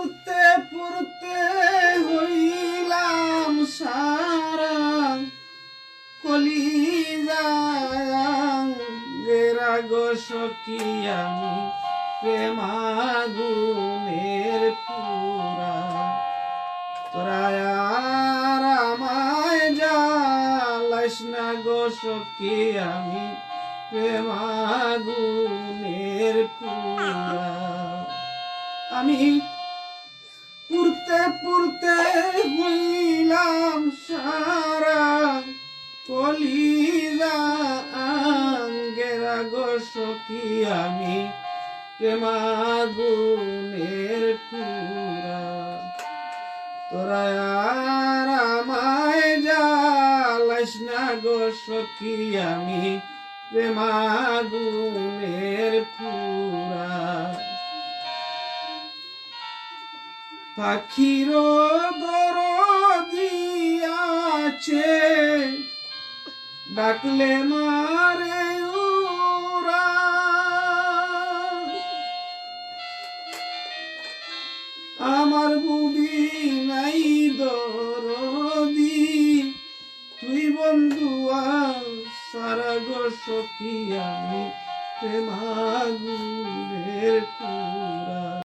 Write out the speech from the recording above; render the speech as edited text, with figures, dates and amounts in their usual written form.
পুরতে পুরতে হইলাম সারা কলিজাঙ্গেরা গো সখী আমি প্রেমাগুনের পুরা তোরা আর আমায় জ্বালাইস না গো সখী আমি প্রেমাগুনের পুরা আমি পুরতে পুরতে হইলাম সারা কলিজা আঙ্গেরা গো সখী আমি প্রেমাগুনের পুরা তোরা আর আমায় জ্বালাইস না গো সখী আমি প্রেমাগুনের পুরা পাখির দরদি আছে ডাকলে মারে উরা আমার বুবি নাই দরদি তুই বন্ধু সারা গো সখী আমি প্রেমাগুনের পুরা।